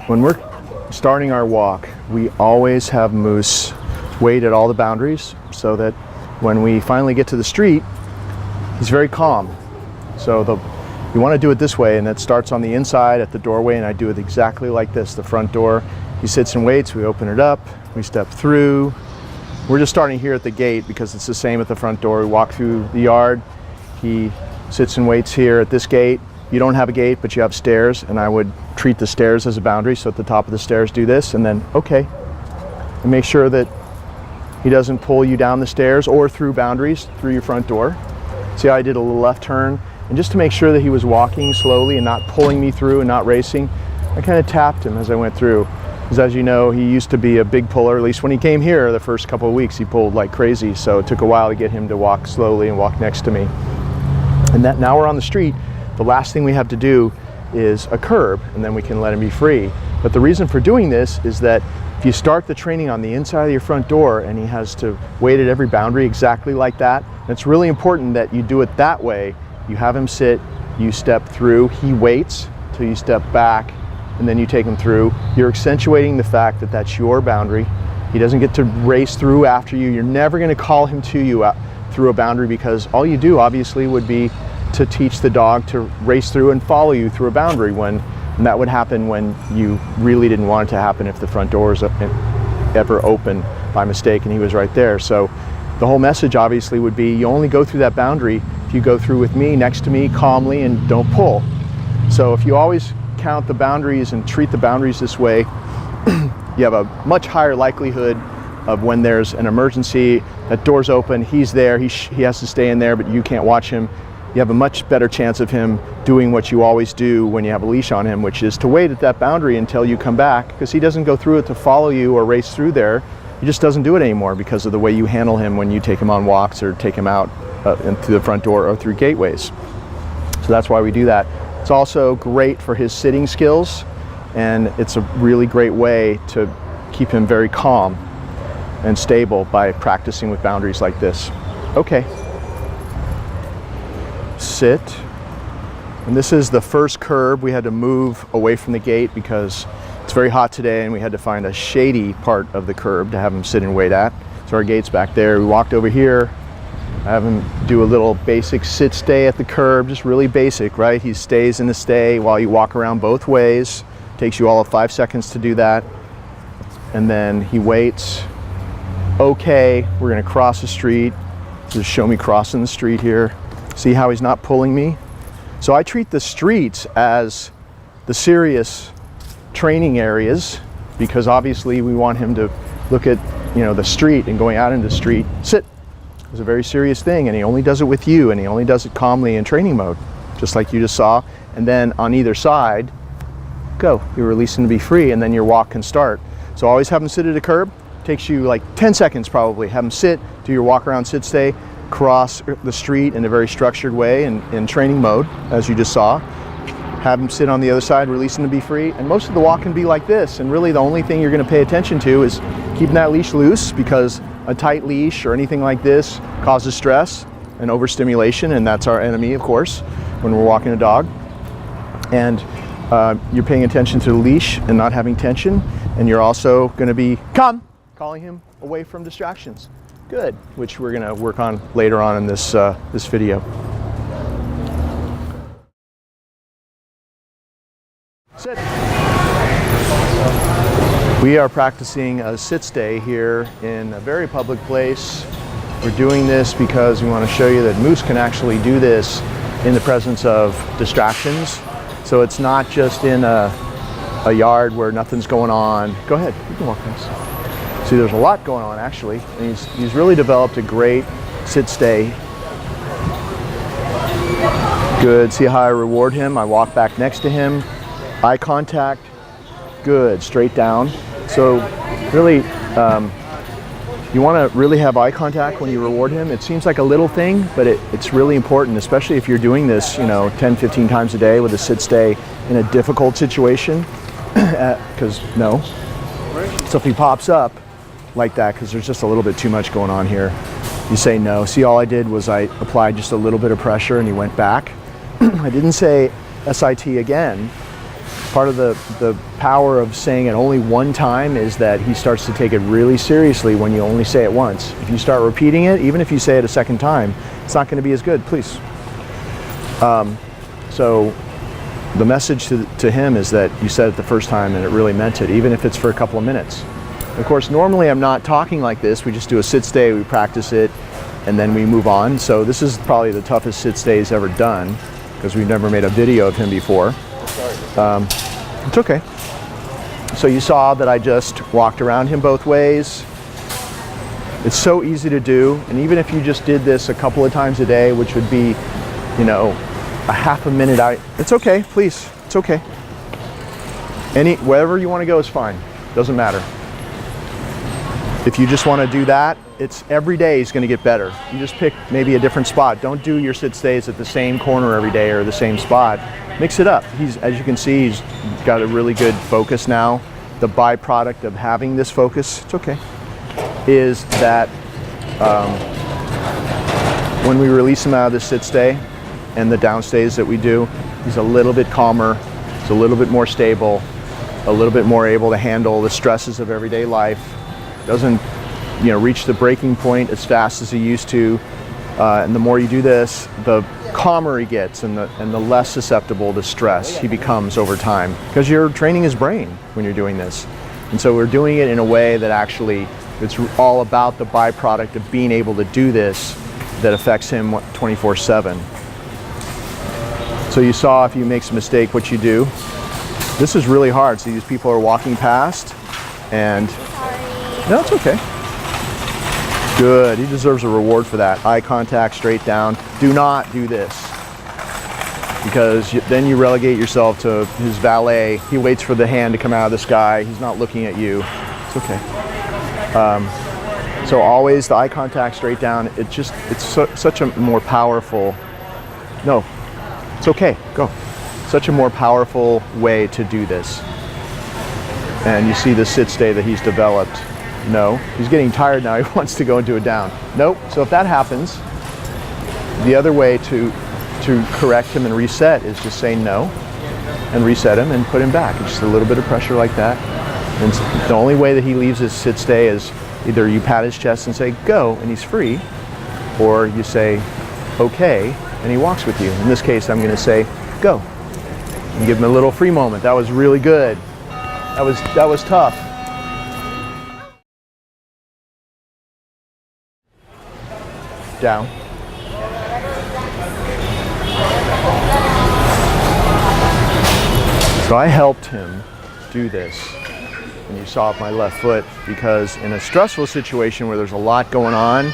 when we're starting our walk, we always have Moose wait at all the boundaries so that when we finally get to the street, he's very calm. So you want to do it this way, and it starts on the inside at the doorway, and I do it exactly like this, the front door. He sits and waits, we open it up, we step through. We're just starting here at the gate because it's the same at the front door. We walk through the yard, he sits and waits here at this gate. You don't have a gate, but you have stairs, and I would treat the stairs as a boundary. So at the top of the stairs, do this, and then, okay. And make sure that he doesn't pull you down the stairs or through boundaries, through your front door. See how I did a little left turn? And just to make sure that he was walking slowly and not pulling me through and not racing, I kind of tapped him as I went through. Because as you know, he used to be a big puller. At least when he came here the first couple of weeks, he pulled like crazy. So it took a while to get him to walk slowly and walk next to me. And that now we're on the street. The last thing we have to do is a curb, and then we can let him be free. But the reason for doing this is that if you start the training on the inside of your front door and he has to wait at every boundary exactly like that, it's really important that you do it that way. You have him sit, you step through, he waits till you step back, and then you take him through. You're accentuating the fact that that's your boundary. He doesn't get to race through after you. You're never going to call him to you through a boundary, because all you do obviously would be to teach the dog to race through and follow you through a boundary, and that would happen when you really didn't want it to happen, if the front door was ever open by mistake and he was right there. So the whole message obviously would be, you only go through that boundary if you go through with me, next to me, calmly, and don't pull. So if you always count the boundaries and treat the boundaries this way, you have a much higher likelihood of when there's an emergency, that door's open, he's there, he has to stay in there, but you can't watch him. You have a much better chance of him doing what you always do when you have a leash on him, which is to wait at that boundary until you come back, because he doesn't go through it to follow you or race through there. He just doesn't do it anymore because of the way you handle him when you take him on walks or take him out through the front door or through gateways. So that's why we do that. It's also great for his sitting skills, and it's a really great way to keep him very calm and stable by practicing with boundaries like this. Okay. Sit. And this is the first curb. We had to move away from the gate because it's very hot today and we had to find a shady part of the curb to have him sit and wait at. So our gate's back there. We walked over here. I have him do a little basic sit stay at the curb, just really basic, right? He stays in the stay while you walk around both ways. Takes you all of 5 seconds to do that. And then he waits. Okay, we're gonna cross the street. Just show me crossing the street here. See how he's not pulling me? So I treat the streets as the serious training areas, because obviously we want him to look at, the street and going out into the street. Sit. It's a very serious thing, and he only does it with you, and he only does it calmly in training mode, just like you just saw. And then on either side, go. You release him to be free, and then your walk can start. So always have him sit at a curb. Takes you like 10 seconds probably. Have him sit, do your walk around, sit, stay, cross the street in a very structured way in training mode, as you just saw. Have him sit on the other side, release him to be free. And most of the walk can be like this. And really the only thing you're going to pay attention to is keeping that leash loose, because a tight leash or anything like this causes stress and overstimulation, and that's our enemy, of course, when we're walking a dog. And you're paying attention to the leash and not having tension, and you're also going to be calling him away from distractions. Good, which we're going to work on later on in this video. Sit. We are practicing a sit stay here in a very public place. We're doing this because we want to show you that Moose can actually do this in the presence of distractions. So it's not just in a yard where nothing's going on. Go ahead, you can walk past. See, there's a lot going on actually. And he's really developed a great sit stay. Good, see how I reward him? I walk back next to him. Eye contact, good, straight down. So really, you want to really have eye contact when you reward him. It seems like a little thing, but it's really important, especially if you're doing this, 10, 15 times a day with a sit stay in a difficult situation, because so if he pops up like that, because there's just a little bit too much going on here, you say no. See, all I did was I applied just a little bit of pressure and he went back. I didn't say SIT again. Part of the power of saying it only one time is that he starts to take it really seriously when you only say it once. If you start repeating it, even if you say it a second time, it's not going to be as good. Please. So the message to him is that you said it the first time and it really meant it, even if it's for a couple of minutes. Of course, normally I'm not talking like this. We just do a sit-stay, we practice it, and then we move on. So this is probably the toughest sit-stay he's ever done, because we've never made a video of him before. It's okay. So you saw that I just walked around him both ways. It's so easy to do, and even if you just did this a couple of times a day, which would be, you know, a half a minute out, it's okay, please, it's okay. Wherever you want to go is fine, doesn't matter. If you just want to do that, it's every day is going to get better. You just pick maybe a different spot. Don't do your sit-stays at the same corner every day or the same spot. Mix it up. As you can see, he's got a really good focus now. The byproduct of having this focus, it's okay, is that when we release him out of the sit-stay and the downstays that we do, he's a little bit calmer, he's a little bit more stable, a little bit more able to handle the stresses of everyday life. Doesn't, you know, reach the breaking point as fast as he used to. And the more you do this, the calmer he gets and the less susceptible to stress he becomes over time, because you're training his brain when you're doing this. And so we're doing it in a way that actually it's all about the byproduct of being able to do this that affects him 24/7. So you saw if you make a mistake what you do. This is really hard. So these people are walking past and no, it's okay. Good, he deserves a reward for that. Eye contact, straight down. Do not do this, because then you relegate yourself to his valet. He waits for the hand to come out of the sky. He's not looking at you. It's okay. So always the eye contact, straight down. It's such a more powerful, no, it's okay, go. Such a more powerful way to do this. And you see the sit-stay that he's developed. No, he's getting tired now, he wants to go into a down. Nope, so if that happens, the other way to correct him and reset is just say no, and reset him and put him back. It's just a little bit of pressure like that. And the only way that he leaves his sit-stay is either you pat his chest and say go, and he's free, or you say okay, and he walks with you. In this case, I'm gonna say go, and give him a little free moment. That was really good. That was tough. Down. So I helped him do this, and you saw my left foot, because in a stressful situation where there's a lot going on,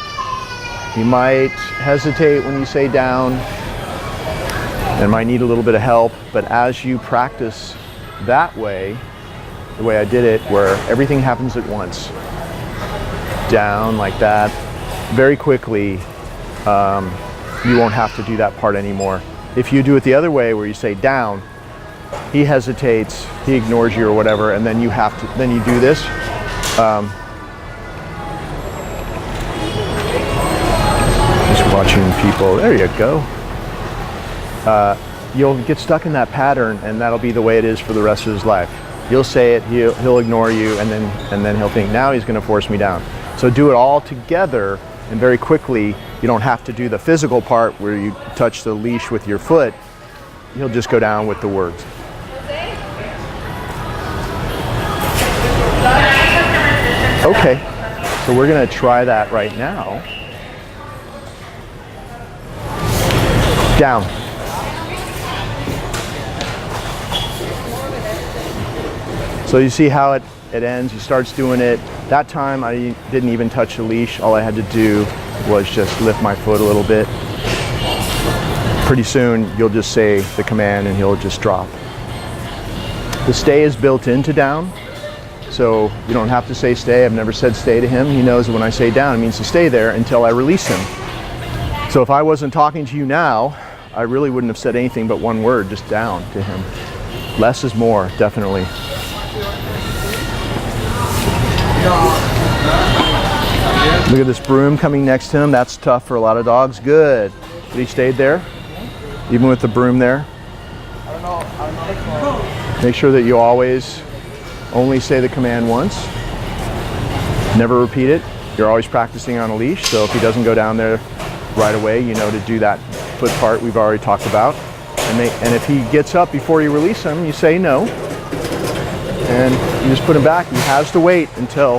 he might hesitate when you say down and might need a little bit of help. But as you practice that way, the way I did it, where everything happens at once, down like that, very quickly, you won't have to do that part anymore. If you do it the other way, where you say down, he hesitates, he ignores you or whatever, and then you have to, then you do this. Just watching people, there you go. You'll get stuck in that pattern, and that'll be the way it is for the rest of his life. You'll say it, he'll ignore you, and then he'll think, now he's gonna force me down. So do it all together, and very quickly, you don't have to do the physical part where you touch the leash with your foot. He'll just go down with the words. Okay, so we're gonna try that right now. Down. So you see how it ends, he starts doing it. That time I didn't even touch the leash. All I had to do was just lift my foot a little bit. Pretty soon you'll just say the command and he'll just drop. The stay is built into down, so you don't have to say stay. I've never said stay to him. He knows that when I say down, it means to stay there until I release him. So if I wasn't talking to you now, I really wouldn't have said anything but one word, just down to him. Less is more, definitely. Look at this broom coming next to him. That's tough for a lot of dogs. Good. But he stayed there, even with the broom there. Make sure that you always only say the command once. Never repeat it. You're always practicing on a leash, so if he doesn't go down there right away, you know to do that foot part we've already talked about. And if he gets up before you release him, you say no. And you just put him back. He has to wait until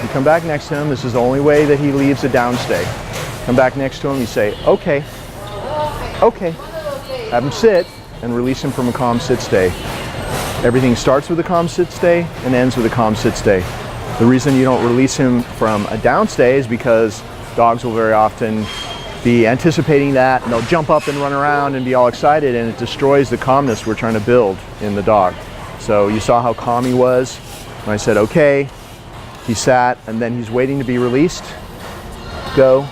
you come back next to him. This is the only way that he leaves a downstay. Come back next to him, you say, okay, okay. Have him sit and release him from a calm sit stay. Everything starts with a calm sit stay and ends with a calm sit stay. The reason you don't release him from a downstay is because dogs will very often be anticipating that, and they'll jump up and run around and be all excited, and it destroys the calmness we're trying to build in the dog. So you saw how calm he was when I said okay. He sat, and then he's waiting to be released. Go.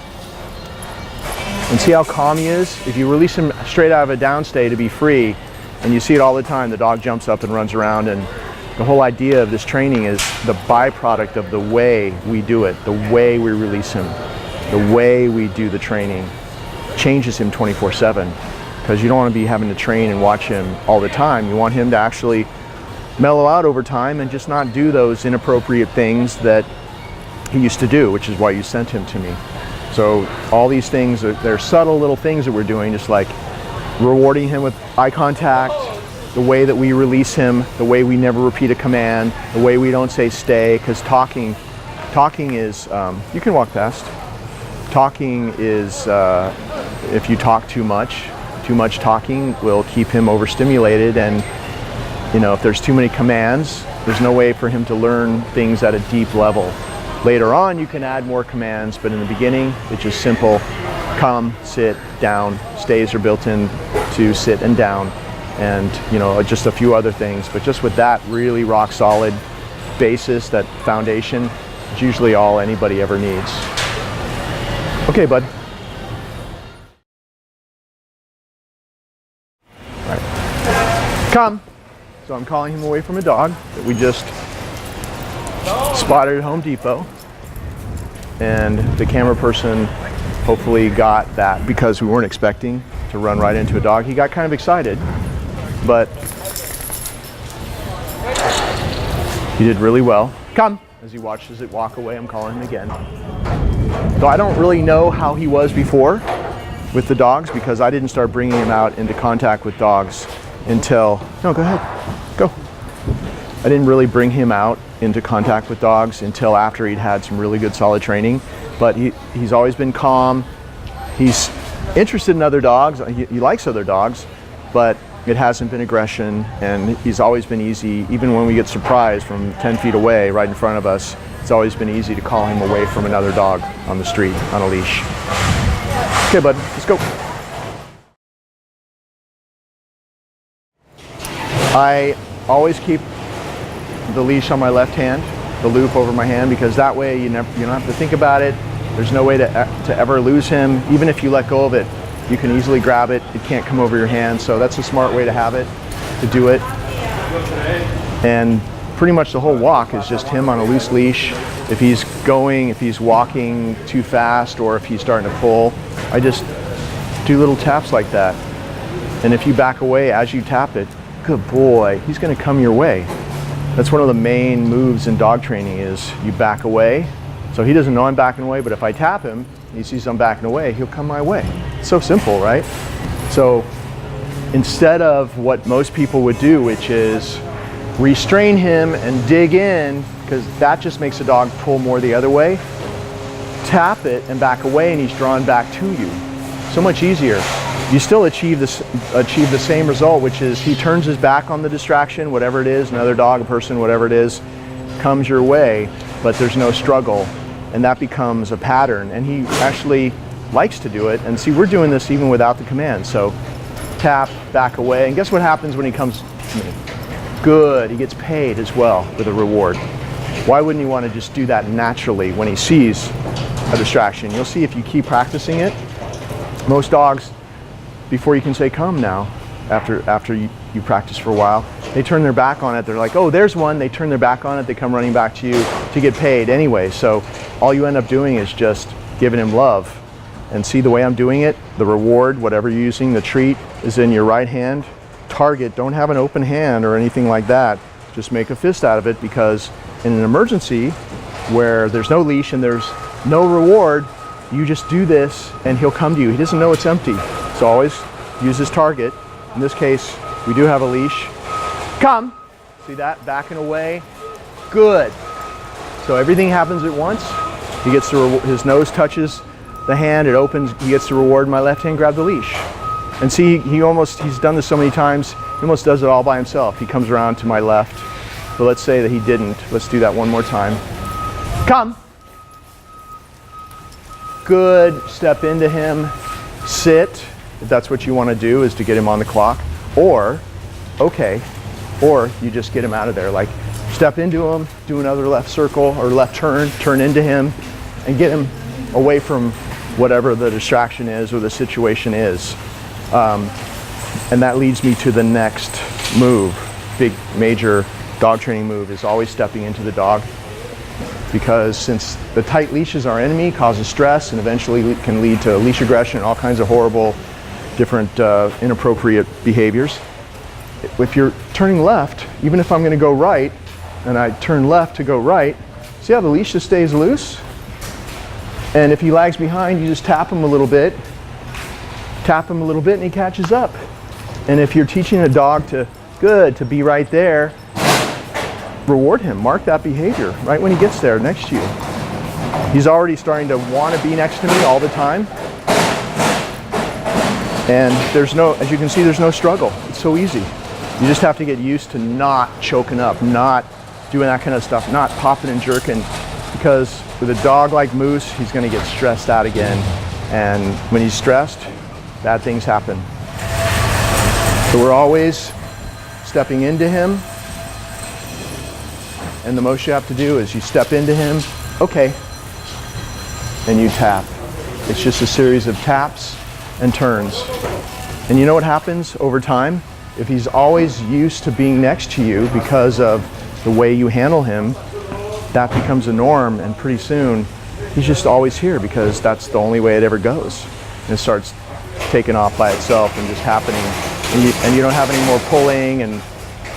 And see how calm he is? If you release him straight out of a downstay to be free, and you see it all the time, the dog jumps up and runs around, and the whole idea of this training is the byproduct of the way we do it, the way we release him, the way we do the training changes him 24/7, because you don't want to be having to train and watch him all the time. You want him to actually mellow out over time and just not do those inappropriate things that he used to do, which is why you sent him to me. So all these things, they're subtle little things that we're doing, just like rewarding him with eye contact, the way that we release him, the way we never repeat a command, the way we don't say stay, because talking is, you can walk past. Talking is, if you talk too much talking will keep him overstimulated, and you know, if there's too many commands, there's no way for him to learn things at a deep level. Later on, you can add more commands, but in the beginning, it's just simple: come, sit, down. Stays are built in to sit and down, and you know, just a few other things. But just with that really rock solid basis, that foundation, is usually all anybody ever needs. Okay, bud. All right. Come. So I'm calling him away from a dog that we just spotted at Home Depot. And the camera person hopefully got that, because we weren't expecting to run right into a dog. He got kind of excited, but he did really well. Come. As he watches it walk away, I'm calling him again. So I don't really know how he was before with the dogs, because I didn't start bringing him out into contact with dogs until, no, go ahead, go. I didn't really bring him out into contact with dogs until after he'd had some really good solid training. But he's always been calm. He's interested in other dogs. He likes other dogs, but it hasn't been aggression, and he's always been easy. Even when we get surprised from 10 feet away right in front of us, it's always been easy to call him away from another dog on the street on a leash. Okay, bud, let's go. I always keep the leash on my left hand, the loop over my hand, because that way you don't have to think about it. There's no way to ever lose him. Even if you let go of it, you can easily grab it. It can't come over your hand. So that's a smart way to have it, to do it. And pretty much the whole walk is just him on a loose leash. If he's walking too fast, or if he's starting to pull, I just do little taps like that. And if you back away as you tap it, good boy, he's going to come your way. That's one of the main moves in dog training, is you back away. So he doesn't know I'm backing away, but if I tap him, he sees I'm backing away, he'll come my way. It's so simple, right? So instead of what most people would do, which is restrain him and dig in, because that just makes the dog pull more the other way, tap it and back away, and he's drawn back to you. So much easier. You still achieve the same result, which is he turns his back on the distraction, whatever it is, another dog, a person, whatever it is, comes your way, but there's no struggle, and that becomes a pattern, and he actually likes to do it. And see, we're doing this even without the command. So tap, back away, and guess what happens when he comes to me? Good, he gets paid as well with a reward. Why wouldn't you want to just do that naturally when he sees a distraction? You'll see if you keep practicing it, most dogs, before you can say come now, after you practice for a while, they turn their back on it. They're like, oh, there's one. They turn their back on it. They come running back to you to get paid anyway. So all you end up doing is just giving him love. And see the way I'm doing it, the reward, whatever you're using, the treat is in your right hand target, don't have an open hand or anything like that. Just make a fist out of it, because in an emergency where there's no leash and there's no reward, you just do this and he'll come to you. He doesn't know it's empty. So always use his target. In this case, we do have a leash. Come. See that? Backing away. Good. So everything happens at once. He gets to his nose touches the hand, it opens, he gets to reward. My left hand grab the leash. And see, he's done this so many times, he almost does it all by himself. He comes around to my left. But let's say that he didn't. Let's do that one more time. Come. Good. Step into him. Sit. If that's what you want to do, is to get him on the clock. Or, okay, or you just get him out of there. Like, step into him, do another left circle or left turn into him, and get him away from whatever the distraction is or the situation is. And that leads me to the next move. Big major dog training move is always stepping into the dog, because since the tight leash is our enemy, causes stress, and eventually can lead to leash aggression and all kinds of horrible, different inappropriate behaviors. If you're turning left, even if I'm going to go right, and I turn left to go right, see how the leash just stays loose? And if he lags behind, you just tap him a little bit, and he catches up. And if you're teaching a dog to be right there, reward him, mark that behavior right when he gets there next to you. He's already starting to want to be next to me all the time. And there's no, as you can see, there's no struggle. It's so easy. You just have to get used to not choking up, not doing that kind of stuff, not popping and jerking, because with a dog like Moose, he's going to get stressed out again. And when he's stressed, bad things happen. So we're always stepping into him. And the most you have to do is you step into him, okay, and you tap. It's just a series of taps and turns. And you know what happens over time? If he's always used to being next to you because of the way you handle him, that becomes a norm, and pretty soon he's just always here because that's the only way it ever goes. And it starts taking off by itself and just happening. And you don't have any more pulling, and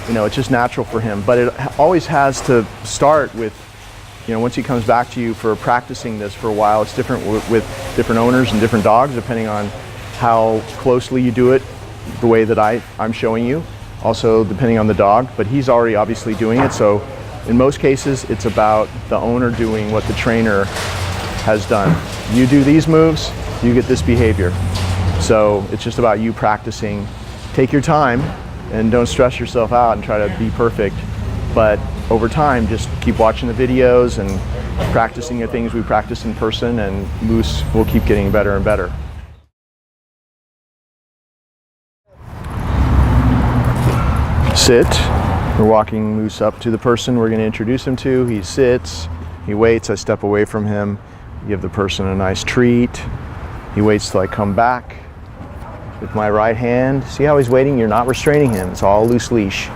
you know, it's just natural for him. But it always has to start with, you know, once he comes back to you for practicing this for a while, it's different with different owners and different dogs, depending on how closely you do it, the way that I'm showing you. Also depending on the dog, but he's already obviously doing it. So in most cases, it's about the owner doing what the trainer has done. You do these moves, you get this behavior. So it's just about you practicing. Take your time and don't stress yourself out and try to be perfect. But over time, just keep watching the videos and practicing the things we practice in person, and Moose will keep getting better and better. Sit. We're walking Moose up to the person we're going to introduce him to. He sits, he waits, I step away from him, give the person a nice treat. He waits till I come back with my right hand. See how he's waiting? You're not restraining him. It's all loose leash.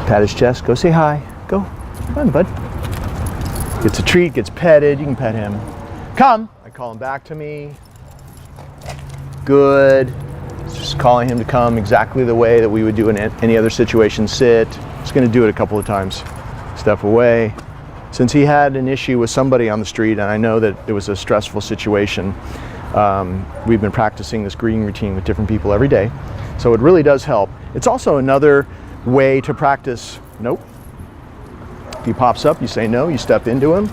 Pat his chest, go say hi. Go, come on, bud. Gets a treat, gets petted, you can pet him. Come. I call him back to me. Good. Just calling him to come exactly the way that we would do in any other situation. Sit. Just gonna do it a couple of times. Step away. Since he had an issue with somebody on the street, and I know that it was a stressful situation, we've been practicing this greeting routine with different people every day. So it really does help. It's also another way to practice. Nope. If he pops up, you say no, you step into him,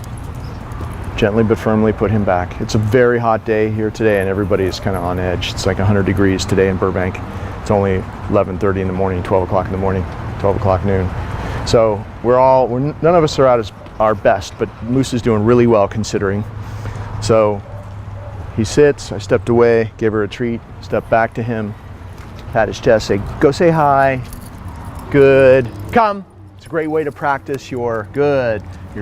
gently but firmly put him back. It's a very hot day here today, and everybody is kind of on edge. It's like 100 degrees today in Burbank. It's only 11:30 in the morning, 12 o'clock in the morning, 12 o'clock noon. So none of us are at our best, but Moose is doing really well considering. So he sits, I stepped away, gave her a treat, stepped back to him, pat his chest, say, go say hi, good, come. It's a great way to practice your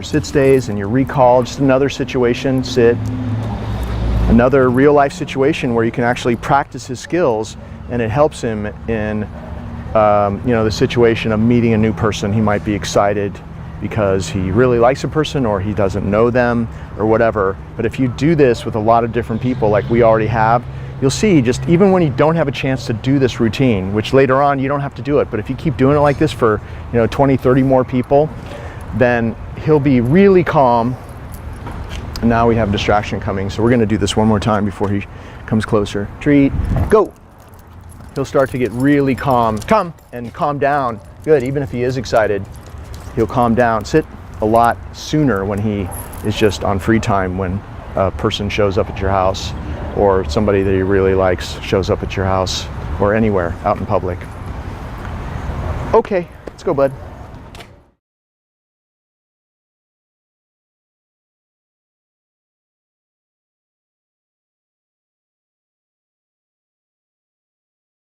sit stays and your recall. Just another situation, sit. Another real life situation where you can actually practice his skills, and it helps him in the situation of meeting a new person. He might be excited because he really likes a person, or he doesn't know them, or whatever. But if you do this with a lot of different people like we already have, you'll see just even when you don't have a chance to do this routine, which later on you don't have to do it, but if you keep doing it like this for 20, 30 more people, then he'll be really calm. And now we have distraction coming, so we're gonna do this one more time before he comes closer. Treat, go. He'll start to get really calm. Come, and calm down. Good, even if he is excited, he'll calm down. Sit a lot sooner when he is just on free time, when a person shows up at your house, or somebody that he really likes shows up at your house, or anywhere out in public. Okay, let's go, bud.